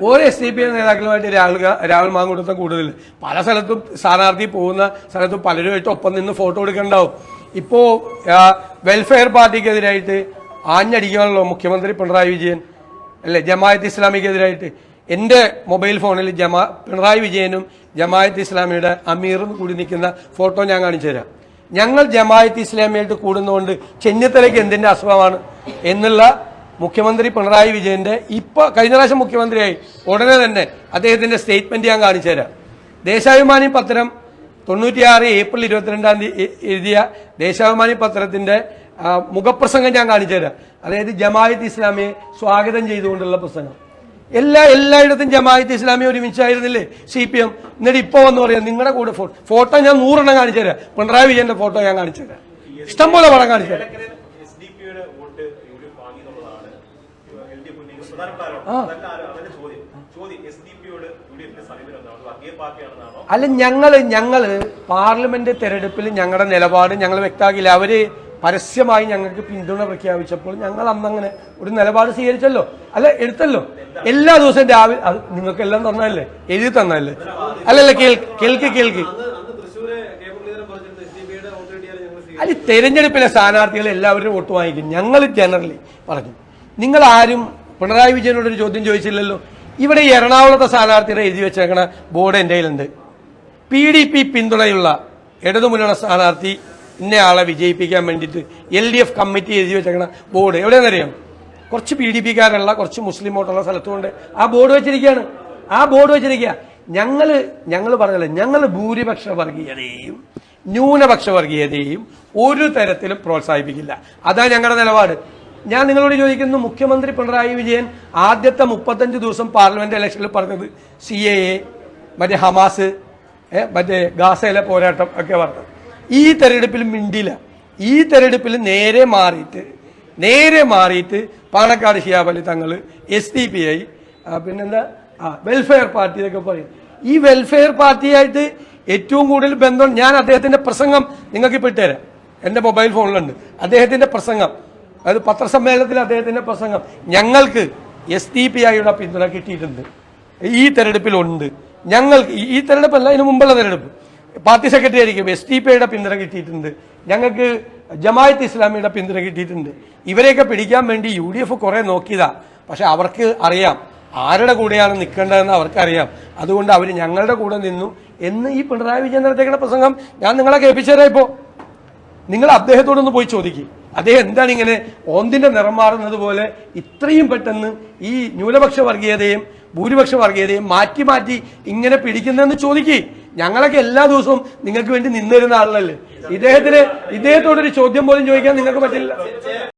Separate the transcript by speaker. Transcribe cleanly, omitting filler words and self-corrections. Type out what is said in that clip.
Speaker 1: ഒരു SDPI നേതാക്കളുമായിട്ട് രാഹുൽ മാങ്കൂട്ടത്തും കൂടുതൽ പല സ്ഥലത്തും സ്ഥാനാർത്ഥി പോകുന്ന സ്ഥലത്തും പലരുമായിട്ട് ഒപ്പം നിന്ന് ഫോട്ടോ എടുക്കണ്ടാവും. ഇപ്പോ വെൽഫെയർ പാർട്ടിക്കെതിരായിട്ട് ആഞ്ഞടിക്കാണല്ലോ മുഖ്യമന്ത്രി പിണറായി വിജയൻ അല്ലെ, ജമാഅത്ത് ഇസ്ലാമിക്കെതിരായിട്ട്. എൻ്റെ മൊബൈൽ ഫോണിൽ പിണറായി വിജയനും ജമാഅത്ത് ഇസ്ലാമിയുടെ അമീറും കൂടി നിൽക്കുന്ന ഫോട്ടോ ഞാൻ കാണിച്ചു തരാം. ഞങ്ങൾ ജമാഅത്ത് ഇസ്ലാമിയായിട്ട് കൂടുന്നതുകൊണ്ട് ചെന്നിത്തലയ്ക്ക് എന്തിൻ്റെ അസുഖമാണ് എന്നുള്ള മുഖ്യമന്ത്രി പിണറായി വിജയന്റെ കഴിഞ്ഞ പ്രാവശ്യം മുഖ്യമന്ത്രിയായി ഉടനെ തന്നെ അദ്ദേഹത്തിന്റെ സ്റ്റേറ്റ്മെന്റ് ഞാൻ കാണിച്ചു തരാം. ദേശാഭിമാനി പത്രം 96 ഏപ്രിൽ 22-ാം തീയതി എഴുതിയ ദേശാഭിമാനി പത്രത്തിന്റെ മുഖപ്രസംഗം ഞാൻ കാണിച്ചു തരാം. അതായത് ജമാഅത്ത് ഇസ്ലാമിയെ സ്വാഗതം ചെയ്തുകൊണ്ടുള്ള പ്രസംഗം. എല്ലായിടത്തും ജമാഅത്ത് ഇസ്ലാമി ഒരുമിച്ചായിരുന്നില്ലേ CPM. എന്നിട്ട് ഇപ്പൊ വന്ന് പറയാം നിങ്ങളുടെ കൂടെ ഫോട്ടോ ഞാൻ 100 എണ്ണം കാണിച്ചു തരാം. പിണറായി വിജയന്റെ ഫോട്ടോ ഞാൻ കാണിച്ചു തരാം, ഇഷ്ടംപോലെ പടം കാണിച്ചു തരാം. അല്ല, ഞങ്ങള് പാർലമെന്റ് തെരഞ്ഞെടുപ്പിൽ ഞങ്ങളുടെ നിലപാട് ഞങ്ങൾ വ്യക്തമാക്കില്ല. അവര് പരസ്യമായി ഞങ്ങൾക്ക് പിന്തുണ പ്രഖ്യാപിച്ചപ്പോൾ ഞങ്ങൾ അന്നങ്ങനെ ഒരു നിലപാട് സ്വീകരിച്ചല്ലോ, അല്ല എടുത്തല്ലോ. എല്ലാ ദിവസവും രാവിലെ നിങ്ങൾക്ക് എല്ലാം തന്നല്ലേ, എഴുതി തന്നല്ലേ. അല്ലല്ല, കേൾക്ക് അല്ല, തെരഞ്ഞെടുപ്പിലെ സ്ഥാനാർത്ഥികൾ എല്ലാവരും വോട്ട് വാങ്ങിക്കും. ഞങ്ങൾ ജനറലി പറഞ്ഞു, നിങ്ങൾ ആരും പിണറായി വിജയനോടൊരു ചോദ്യം ചോദിച്ചില്ലല്ലോ. ഇവിടെ എറണാകുളത്തെ സ്ഥാനാർത്ഥിയുടെ എഴുതി വെച്ചേക്കണ ബോർഡ് എൻ്റെ കയ്യിലുണ്ട്. PDP പിന്തുണയുള്ള ഇടതുമുന്നണി സ്ഥാനാർത്ഥി ഇന്നയാളെ വിജയിപ്പിക്കാൻ വേണ്ടിയിട്ട് LDF കമ്മിറ്റി എഴുതി വെച്ചേക്കണ ബോർഡ് എവിടെയെന്നറിയാം? കുറച്ച് PDPക്കാരുള്ള കുറച്ച് മുസ്ലിം വോട്ടുള്ള സ്ഥലത്തുകൊണ്ട് ആ ബോർഡ് വെച്ചിരിക്കുകയാണ്. ആ ബോർഡ് വെച്ചിരിക്കുക. ഞങ്ങൾ പറഞ്ഞല്ലേ, ഞങ്ങൾ ഭൂരിപക്ഷ വർഗീയതയെയും ന്യൂനപക്ഷ വർഗീയതയെയും ഒരു തരത്തിലും പ്രോത്സാഹിപ്പിക്കില്ല. അതാ ഞങ്ങളുടെ നിലപാട്. ഞാൻ നിങ്ങളോട് ചോദിക്കുന്നു, മുഖ്യമന്ത്രി പിണറായി വിജയൻ ആദ്യത്തെ 35 ദിവസം പാർലമെന്റ് ഇലക്ഷനിൽ പറഞ്ഞത് CAA, മറ്റേ ഹമാസ്, മറ്റേ ഗാസയിലെ പോരാട്ടം ഒക്കെ പറഞ്ഞത്. ഈ തെരഞ്ഞെടുപ്പിൽ മിണ്ടില്ല. ഈ തെരഞ്ഞെടുപ്പിൽ നേരെ മാറിയിട്ട് പാണക്കാട് ശിഹാബലി തങ്ങൾ, SDPI, പിന്നെന്താ വെൽഫെയർ പാർട്ടി എന്നൊക്കെ പറയും. ഈ വെൽഫെയർ പാർട്ടിയായിട്ട് ഏറ്റവും കൂടുതൽ ബന്ധം ഞാൻ അദ്ദേഹത്തിന്റെ പ്രസംഗം നിങ്ങൾക്ക് ഇപ്പോൾ ഇട്ടുതരാം. എൻ്റെ മൊബൈൽ ഫോണിലുണ്ട് അദ്ദേഹത്തിന്റെ പ്രസംഗം. അതായത് പത്രസമ്മേളനത്തിൽ അദ്ദേഹത്തിന്റെ പ്രസംഗം. ഞങ്ങൾക്ക് SDPIയുടെ പിന്തുണ കിട്ടിയിട്ടുണ്ട്, ഈ തെരഞ്ഞെടുപ്പിലുണ്ട്. ഞങ്ങൾക്ക് ഈ തെരഞ്ഞെടുപ്പല്ല, ഇതിനു മുമ്പുള്ള തെരഞ്ഞെടുപ്പ് പാർട്ടി സെക്രട്ടറി ആയിരിക്കും SDPIയുടെ പിന്തുണ കിട്ടിയിട്ടുണ്ട്. ഞങ്ങൾക്ക് ജമാഅത്ത് ഇസ്ലാമിയുടെ പിന്തുണ കിട്ടിയിട്ടുണ്ട്. ഇവരെയൊക്കെ പിടിക്കാൻ വേണ്ടി UDF കുറെ നോക്കിയതാ. പക്ഷെ അവർക്ക് അറിയാം ആരുടെ കൂടെയാണ് നിൽക്കേണ്ടതെന്ന് അവർക്കറിയാം. അതുകൊണ്ട് അവർ ഞങ്ങളുടെ കൂടെ നിന്നു എന്ന് ഈ പിണറായി വിജയൻ നടത്തിയ പ്രസംഗം ഞാൻ നിങ്ങളെ കേൾപ്പിച്ചു തരാം. ഇപ്പോൾ നിങ്ങൾ അദ്ദേഹത്തോടൊന്ന് പോയി ചോദിക്കും, അദ്ദേഹം എന്താണ് ഇങ്ങനെ ഓന്തിന്റെ നിറം മാറുന്നത് പോലെ ഇത്രയും പെട്ടെന്ന് ഈ ന്യൂനപക്ഷ വർഗീയതയും ഭൂരിപക്ഷ വർഗീയതയും മാറ്റി ഇങ്ങനെ പിടിക്കുന്നതെന്ന് ചോദിക്കേ. ഞങ്ങളൊക്കെ എല്ലാ ദിവസവും നിങ്ങൾക്ക് വേണ്ടി നിന്നിരുന്ന ആളല്ലേ. ഇദ്ദേഹത്തോടൊരു ചോദ്യം പോലും ചോദിക്കാൻ നിങ്ങൾക്ക് പറ്റില്ല.